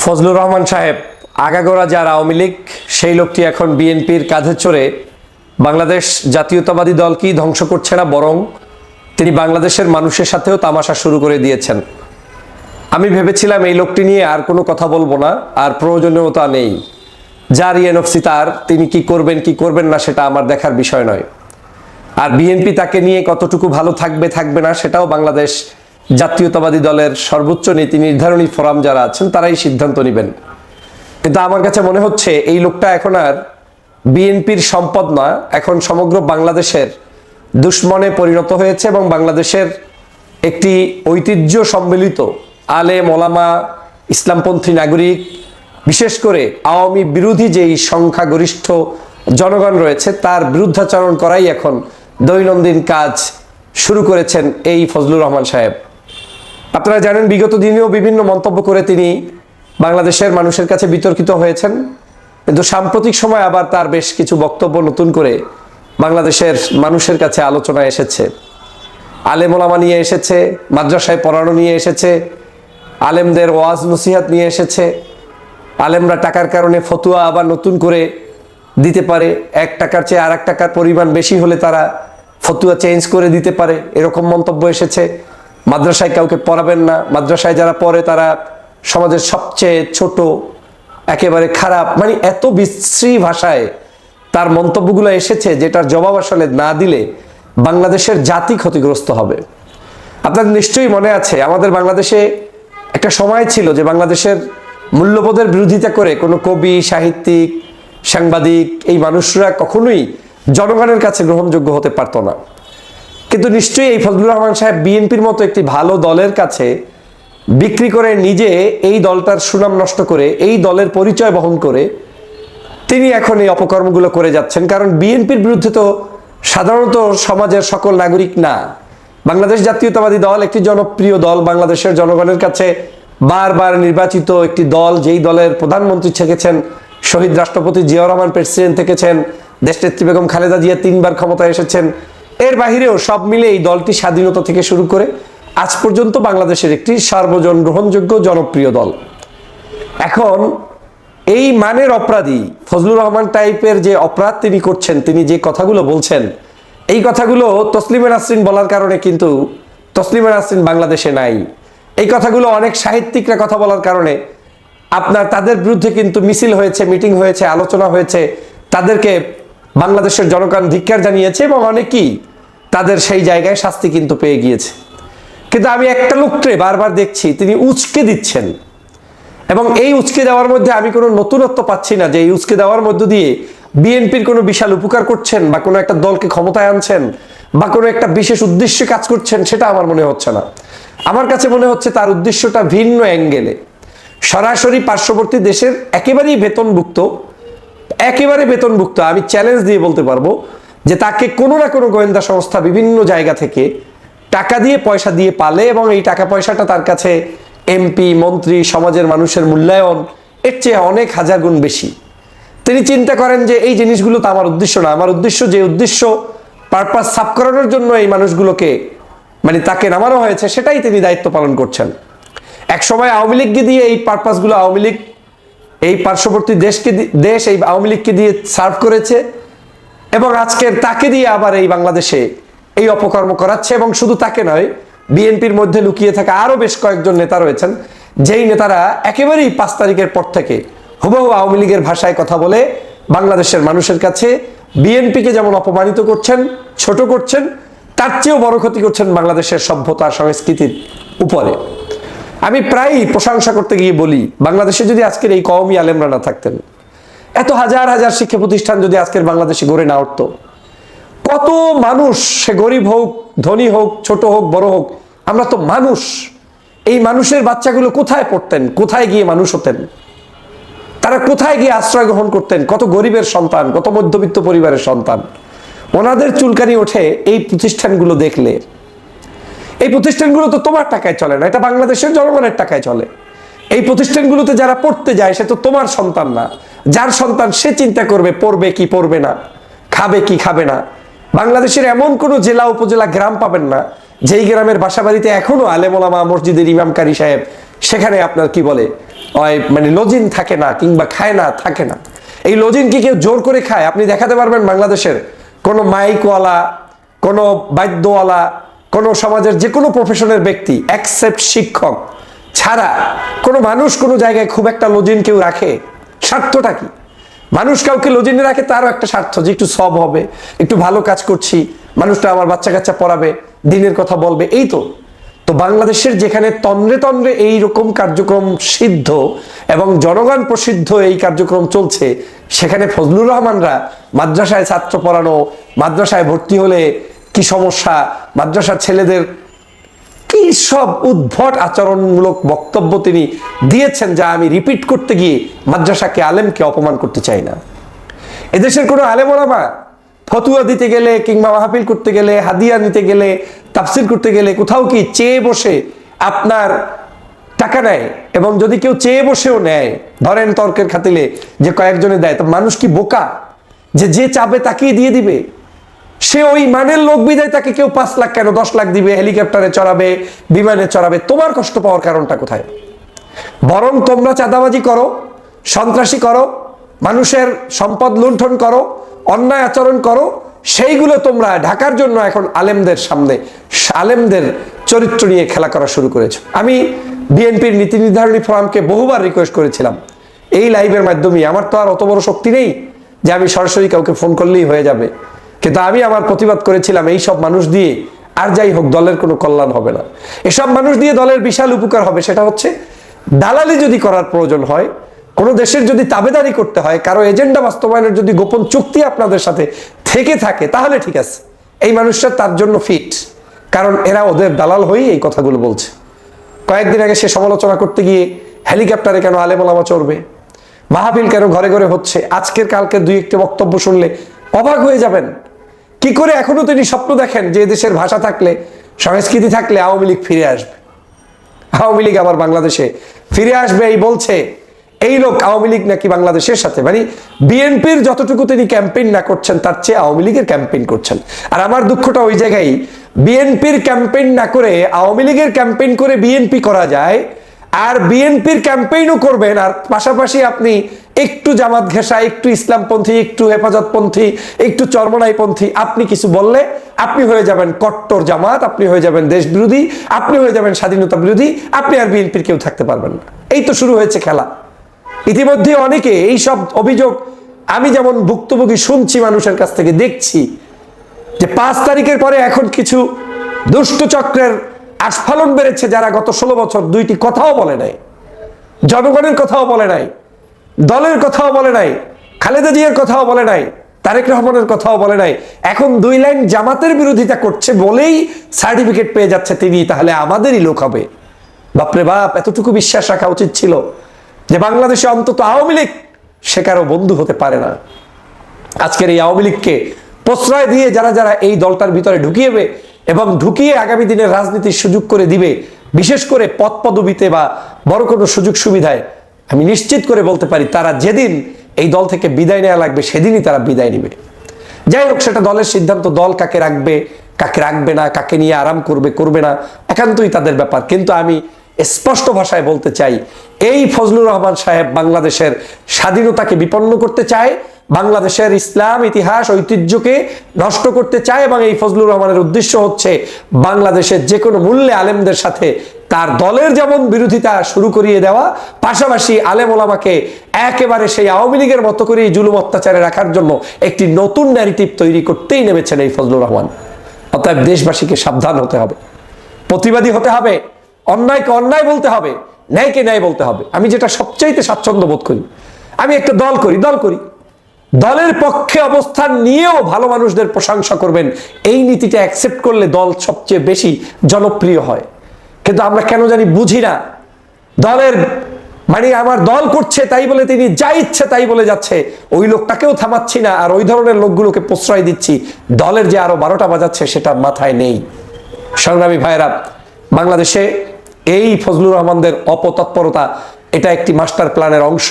ফজলুর রহমান সাহেব আগাগোড়া যার আওয়ামী লীগ সেই লোকটি এখন বিএনপির কাঁধে চড়ে বাংলাদেশ জাতীয়তাবাদী দলকেই ধ্বংস করছে না, বরং তিনি বাংলাদেশের মানুষের সাথেও তামাশা শুরু করে দিয়েছেন। আমি ভেবেছিলাম এই লোকটি নিয়ে আর কোনো কথা বলবো না, আর প্রয়োজনীয়তা নেই। যার ইএনএফসি তার, তিনি কি করবেন কি করবেন না সেটা আমার দেখার বিষয় নয়। আর বিএনপি তাকে নিয়ে কতটুকু ভালো থাকবে থাকবে না সেটাও বাংলাদেশ জাতীয়তাবাদী দলের সর্বোচ্চ নীতি নির্ধারণী ফোরাম যারা আছেন তারাই সিদ্ধান্ত নেবেন। কিন্তু আমার কাছে মনে হচ্ছে এই লোকটা এখন আর বিএনপির সম্পদ নয়, এখন সমগ্র বাংলাদেশের দুশ্মনে পরিণত হয়েছে এবং বাংলাদেশের একটি ঐতিহ্য সম্মিলিত আলেম ওলামা ইসলামপন্থী নাগরিক, বিশেষ করে আওয়ামী বিরোধী যেই সংখ্যাগরিষ্ঠ জনগণ রয়েছে তার বিরুদ্ধাচরণ করাই এখন দৈনন্দিন কাজ শুরু করেছেন এই ফজলুর রহমান সাহেব। আপনারা জানেন বিগত দিনেও বিভিন্ন মন্তব্য করে তিনি বাংলাদেশের মানুষের কাছে বিতর্কিত হয়েছেন, কিন্তু সাম্প্রতিক সময় আবার তার বেশ কিছু বক্তব্য নতুন করে বাংলাদেশের মানুষের কাছে আলোচনায় এসেছে। আলেম ওলামা নিয়ে এসেছে, মাদ্রাসায় পড়ানো নিয়ে এসেছে, আলেমদের ওয়াজ নসিহাত নিয়ে এসেছে। আলেমরা টাকার কারণে ফতুয়া আবার নতুন করে দিতে পারে, 1 টাকার চেয়ে আর 1 টাকার পরিমাণ বেশি হলে তারা ফতুয়া চেঞ্জ করে দিতে পারে, এরকম মন্তব্য এসেছে। মাদ্রাসায় কাউকে পড়াবেন না, মাদ্রাসায় যারা পড়ে তারা সমাজের সবচেয়ে ছোট, একেবারে খারাপ, মানে এত বিশ্রী ভাষায় তার মন্তব্যগুলো এসেছে যেটার জবাব আসলে না দিলে বাংলাদেশের জাতি ক্ষতিগ্রস্ত হবে। আপনাদের নিশ্চয়ই মনে আছে আমাদের বাংলাদেশে একটা সময় ছিল যে বাংলাদেশের মূল্যবোধের বিরোধিতা করে কোনো কবি, সাহিত্যিক, সাংবাদিক এই মানুষরা কখনোই জনগণের কাছে গ্রহণযোগ্য হতে পারত না। কিন্তু নিশ্চয়ই এই ফজলুর রহমান সাহেব বিএনপির মতো একটি ভালো দলের কাছে বিক্রি করে নিজে এই দলটার সুনাম নষ্ট করে এই দলের পরিচয় বহন করে তিনি এখন এই অপকর্মগুলো করে যাচ্ছেন। কারণ বিএনপির বিরুদ্ধে তো সাধারণত সমাজের সকল নাগরিক না, বাংলাদেশ জাতীয়তাবাদী দল একটি জনপ্রিয় দল, বাংলাদেশের জনগণের কাছে বারবার নির্বাচিত একটি দল, যেই দলের প্রধানমন্ত্রী থেকেছেন শহীদ রাষ্ট্রপতি জিয়াউর রহমান, প্রেসিডেন্ট থেকেছেন দেশনেত্রী বেগম খালেদা জিয়া, 3 বার ক্ষমতায় এসেছেন। এর বাহিরেও সব মিলে এই দলটি স্বাধীনতা থেকে শুরু করে আজ পর্যন্ত বাংলাদেশের একটি সার্বজন গ্রহণযোগ্য জনপ্রিয় দল। এখন এই মানের অপরাধী ফজলুর রহমান টাইপের যে অপরাধ তিনি করছেন, তিনি যে কথাগুলো বলছেন, এই কথাগুলো তসলিমা নাসরিন বলার কারণে কিন্তু তসলিমা নাসরিন বাংলাদেশে নাই। এই কথাগুলো অনেক সাহিত্যিকরা কথা বলার কারণে আপনার তাদের বিরুদ্ধে কিন্তু মিছিল হয়েছে, মিটিং হয়েছে, আলোচনা হয়েছে, তাদেরকে বাংলাদেশের জনগণ ধিক্কার জানিয়েছে এবং অনেকেই তাদের সেই জায়গায় শাস্তি কিন্তু পেয়ে গিয়েছে। কিন্তু আমি একটা লোককে বারবার দেখছি তিনি উচকে দিচ্ছেন, এবং এই উচকে দেওয়ার মধ্যে আমি কোনো নতুনত্ব পাচ্ছি না যে এই উচকে দেওয়ার মধ্য দিয়ে বিএনপির কোনো বিশাল উপকার করছেন বা কোনো একটা দলকে ক্ষমতায় আনছেন বা কোনো একটা বিশেষ উদ্দেশ্যে কাজ করছেন, সেটা আমার মনে হচ্ছে না। আমার কাছে মনে হচ্ছে তার উদ্দেশ্যটা ভিন্ন অ্যাঙ্গেলে, সরাসরি পার্শ্ববর্তী দেশের একেবারে বেতনভুক্ত আমি চ্যালেঞ্জ দিয়ে বলতে পারবো যে তাকে কোনো না কোনো গোয়েন্দা সংস্থা বিভিন্ন জায়গা থেকে টাকা দিয়ে পয়সা দিয়ে পালে, এবং এই টাকা পয়সাটা তার কাছে এমপি, মন্ত্রী, সমাজের মানুষের মূল্যায়ন এর চেয়ে অনেক হাজার গুণ বেশি। তিনি চিন্তা করেন যে এই জিনিসগুলো তো আমার উদ্দেশ্য না, আমার উদ্দেশ্য যে উদ্দেশ্য পারপাস সাফ করানোর জন্য এই মানুষগুলোকে মানে তাকে নামানো হয়েছে সেটাই তিনি দায়িত্ব পালন করছেন। এক সময় আওয়ামী লীগকে দিয়ে এই পারপাসগুলো আওয়ামী লীগ এই পার্শ্ববর্তী দেশ এই আওয়ামী লীগকে দিয়ে সার্ভ করেছে, এবং আজকের তাকে দিয়ে আবার এই বাংলাদেশে এই অপকর্ম করাচ্ছে। এবং শুধু তাকে নয়, বিএনপির মধ্যে লুকিয়ে থাকা আরো বেশ কয়েকজন নেতা রয়েছেন, যেই নেতারা একেবারেই 5 তারিখের পর থেকে হুবহু আওয়ামী লীগের ভাষায় কথা বলে বাংলাদেশের মানুষের কাছে বিএনপিকে যেমন অপমানিত করছেন, ছোট করছেন, তার চেয়েও বড় ক্ষতি করছেন বাংলাদেশের সভ্যতা সংস্কৃতির উপরে। আমি প্রায়ই প্রশংসা করতে গিয়ে বলি, বাংলাদেশে যদি আজকের এই কওমি আলেমরা না থাকতেন, এত হাজার হাজার শিক্ষা প্রতিষ্ঠান যদি আজকের বাংলাদেশে গড়ে না উঠতো, কত মানুষ, সে গরিব হোক, ধনী হোক, ছোট হোক, বড় হোক, আমরা তো মানুষ। এই মানুষের বাচ্চাগুলো কোথায় পড়তেন, কোথায় গিয়ে মানুষ হতেন, তারা কোথায় গিয়ে আশ্রয় গ্রহণ করতেন? কত গরিবের সন্তান, কত মধ্যবিত্ত পরিবারের সন্তান, ওনাদের চুলকানি ওঠে এই প্রতিষ্ঠানগুলো দেখলে। এই প্রতিষ্ঠানগুলো তো তোমার টাকায় চলে না, এটা বাংলাদেশের জনগণের টাকায় চলে। এই প্রতিষ্ঠানগুলোতে যারা পড়তে যায় সে তো তোমার সন্তান না, যার সন্তান সে চিন্তা করবে পড়বে কি পড়বে না, খাবে কি খাবে না। বাংলাদেশের এমন কোনো জেলা, উপজেলা, গ্রাম পাবেন না যেই গ্রামের বাসা বাড়িতে এখনো আলেম ওলামা, মসজিদের ইমাম, কারি সাহেব, সেখানে আপনার কি বলে মানে লজিন থাকে না কিংবা খায় না থাকে না। এই লজিন কি কেউ জোর করে খায়? আপনি দেখাতে পারবেন বাংলাদেশের কোনো মাইকওয়ালা, কোনো বাদ্যওয়ালা, কোনো সমাজের যে কোনো প্রফেশনের ব্যক্তি এক্সেপ্ট শিক্ষক ছাড়া কোনো মানুষ কোনো জায়গায় খুব একটা লজিন কেউ রাখে? স্বার্থটা কি? মানুষ কাউকে লজিনে রাখে তারও একটা স্বার্থ, যে একটু সব হবে, একটু ভালো কাজ করছি, মানুষটা আমার বাচ্চা কাচ্চা পড়াবে, দিনের কথা বলবে, এই তো। তো বাংলাদেশের যেখানে তন্দ্রে তন্দ্রে এইরকম কার্যক্রম সিদ্ধ এবং জনগণ প্রসিদ্ধ এই কার্যক্রম চলছে, সেখানে ফজলুর রহমানরা মাদ্রাসায় ছাত্র পড়ানো, মাদ্রাসায় ভর্তি হলে কি সমস্যা, মাদ্রাসার ছেলেদের কি সব উদ্ভট আচরণমূলক বক্তব্য তিনি দিয়েছেন, যা আমি রিপিট করতে গিয়ে মাদ্রাসাকে আলেমকে অপমান করতে চাই না। এদেশের কোনো আলেম ওলামা ফতুয়া দিতে গেলে কিংবা মাহফিল করতে গেলে, হাদিয়া নিতে গেলে, তাফসির করতে গেলে কোথাও কি চেয়ে বসে আপনার টাকা নেয়? এবং যদি কেউ চেয়ে বসেও নেয়, ধরেন তর্কের খাতিলে যে কয়েকজনে দেয়, তো মানুষ কি বোকা যে যে চাবে তাকেই দিয়ে দিবে? সে ওই মানের লোক বিদায় তাকে কেউ 5 লাখ কেন 10 লাখ দিবে, হেলিকপ্টারে চড়াবে, বিমানে চড়াবে? তোমার কষ্ট পাওয়ার কারণটা কোথায়? বরং তোমরা চাঁদাবাজি করো, সন্ত্রাসী করো, মানুষের সম্পদ লুণ্ঠন করো, অন্যায় আচরণ করো, সেইগুলো তোমরা ঢাকার জন্য এখন আলেমদের সামনে, আলেমদের চরিত্র নিয়ে খেলা করা শুরু করেছো। আমি বিএনপির নীতি নির্ধারণী ফোরামকে বহুবার রিকোয়েস্ট করেছিলাম এই লাইভের মাধ্যমে, আমার তো আর অত বড় শক্তি নেই যে আমি সরাসরি কাউকে ফোন করলেই হয়ে যাবে, কিন্তু আমি আমার প্রতিবাদ করেছিলাম এই সব মানুষ দিয়ে আর যাই হোক দলের কোনো কল্যাণ হবে না। এসব মানুষ দিয়ে দলের বিশাল উপকার হবে, সেটা হচ্ছে দালালি যদি করার প্রয়োজন হয়, কোনো দেশের যদি তাবেদারি করতে হয়, কারো এজেন্ডা বাস্তবায়নের যদি গোপন চুক্তি আপনাদের সাথে থেকে থাকে, তাহলে ঠিক আছে, এই মানুষরা তার জন্য ফিট, কারণ এরা ওদের দালাল হয়েই এই কথাগুলো বলছে। কয়েকদিন আগে সে সমালোচনা করতে গিয়ে হেলিকপ্টারে কেন আলেম ওলামা চড়বে, মাহফিল কেন ঘরে ঘরে হচ্ছে, আজকের কালকে 2-1টি বক্তব্য শুনলে অবাক হয়ে যাবেন। কি করে এখনো তিনি স্বপ্ন দেখেন যে দেশের ভাষা থাকলে, সংস্কৃতি থাকলে আওয়ামী লীগ ফিরে আসবে, আওয়ামী লীগ আবার বাংলাদেশে ফিরে আসবে। এই বলছে এই লোক আওয়ামী লীগ নাকি বাংলাদেশের সাথে, মানে বিএনপির যতটুকু তিনি ক্যাম্পেইন না করছেন তার চেয়ে আওয়ামী লীগের ক্যাম্পেইন করছেন। আর আমার দুঃখটা ওই জায়গায়, বিএনপির ক্যাম্পেইন না করে আওয়ামী লীগের ক্যাম্পেইন করে বিএনপি করা যায়, আর বিএনপির ক্যাম্পেইনও করবেন, আর পাশাপাশি আপনি একটু জামাত ঘেঁষা, একটু ইসলামপন্থী, একটু হেফাজতপন্থী, একটু চরমনাইপন্থী, আপনি কিছু বললে আপনি হয়ে যাবেন কট্টর জামাত, আপনি হয়ে যাবেন দেশ বিরোধী, আপনি হয়ে যাবেন স্বাধীনতা বিরোধী, আপনি আর বিএনপির কেউ থাকতে পারবেন না। এই তো শুরু হয়েছে খেলা। ইতিমধ্যে অনেকে এই সব অভিযোগ, আমি যেমন ভুক্তভোগী শুনছি মানুষের কাছ থেকে, দেখছি যে 5 তারিখের পরে এখন কিছু দুষ্ট চক্রের আস্ফালন বেড়েছে, যারা গত 16 বছর 2টি কথাও বলে নাই, জনগণের কথাও বলে নাই, দলের কথাও বলে নাই, খালেদা জিয়ার কথাও বলে নাই, তারেক রহমানের কথাও বলে নাই, এখন 2 লাইন জামাতের বিরোধিতা করছে বলেই সার্টিফিকেট পেয়ে যাচ্ছে তিনি, তাহলে আমাদেরই লোক হবে। বাপরে বাপ, এতটুকু বিশ্বাস রাখা উচিত ছিল যে বাংলাদেশে অন্তত আওয়ামী লীগ সে কারো বন্ধু হতে পারে না। আজকের এই আওয়ামী লীগকে প্রশ্রয় দিয়ে যারা যারা এই দলটার ভিতরে ঢুকিয়েবে এবং ঢুকিয়ে আগামী দিনের রাজনীতির সুযোগ করে দিবে, বিশেষ করে পদ পদবিতে বা বড় কোনো সুযোগ সুবিধায়, আমি নিশ্চিত করে বলতে পারি তারা যেদিন এই দল থেকে বিদায় নেওয়া লাগবে সেদিনই তারা বিদায় নেবে। যাই হোক, সেটা দলের সিদ্ধান্ত, দল কাকে রাখবে কাকে রাখবে না, কাকে নিয়ে আরাম করবে করবে না, একান্তই তাদের ব্যাপার। কিন্তু আমি স্পষ্ট ভাষায় বলতে চাই, এই ফজলুর রহমান সাহেব বাংলাদেশের স্বাধীনতাকে বিপন্ন করতে চায়, বাংলাদেশের ইসলাম ইতিহাস ঐতিহ্যকে নষ্ট করতে চায়, এবং এই ফজলুর রহমানের উদ্দেশ্য হচ্ছে বাংলাদেশের যে কোনো মূল্যে আলেমদের সাথে তার দলের যেমন বিরোধিতা শুরু করিয়ে দেওয়া, পাশাপাশি আলেম ওলামাকে একেবারে সেই আওয়ামী লীগের মতো করে জুলুম অত্যাচারে রাখার জন্য একটি নতুন ন্যারেটিভ তৈরি করতেই নেমেছেন এই ফজলুর রহমান। অতএব দেশবাসীকে সাবধান হতে হবে, প্রতিবাদী হতে হবে, অন্যায়কে অন্যায় বলতে হবে, ন্যায়কে ন্যায় বলতে হবে। আমি যেটা সবচাইতে স্বাচ্ছন্দ্য বোধ করি, আমি একটা দল করি, দলের পক্ষে অবস্থান নিয়েও ভালো মানুষদের প্রশংসা করবেন, এই নীতিটা অ্যাকসেপ্ট করলে দল সবচেয়ে বেশি জনপ্রিয় হয়। কিন্তু আমরা কেন জানি বুঝি না, দলের মানে আমার দল করছে তাই বলে তিনি যা ইচ্ছে তাই বলে যাচ্ছে, ওই লোকটাকেও থামাচ্ছি না, আর ওই ধরনের লোকগুলোকে প্রশ্রয় দিচ্ছি, দলের যে আরো 12টা বাজাচ্ছে সেটা মাথায় নেই। সংগ্রামী ভাইয়েরা, বাংলাদেশে এই ফজলুর রহমানদের অপতৎপরতা এটা একটি মাস্টার প্ল্যানের অংশ।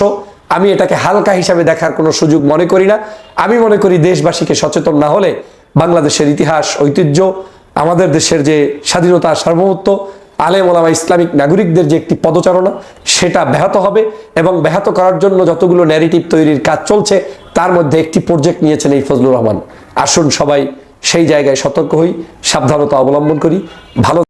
আমি এটাকে হালকা হিসাবে দেখার কোনো সুযোগ মনে করি না। আমি মনে করি দেশবাসীকে সচেতন না হলে বাংলাদেশের ইতিহাস ঐতিহ্য, আমাদের দেশের যে স্বাধীনতা সার্বভৌমত্ব, আলেম ওলামা ইসলামিক নাগরিকদের যে একটি পদচারণা, সেটা ব্যাহত হবে। এবং ব্যাহত করার জন্য যতগুলো ন্যারেটিভ তৈরির কাজ চলছে, তার মধ্যে একটি প্রজেক্ট নিয়েছেন এই ফজলুর রহমান। আসুন সবাই সেই জায়গায় সতর্ক হই, সাবধানতা অবলম্বন করি। ভালো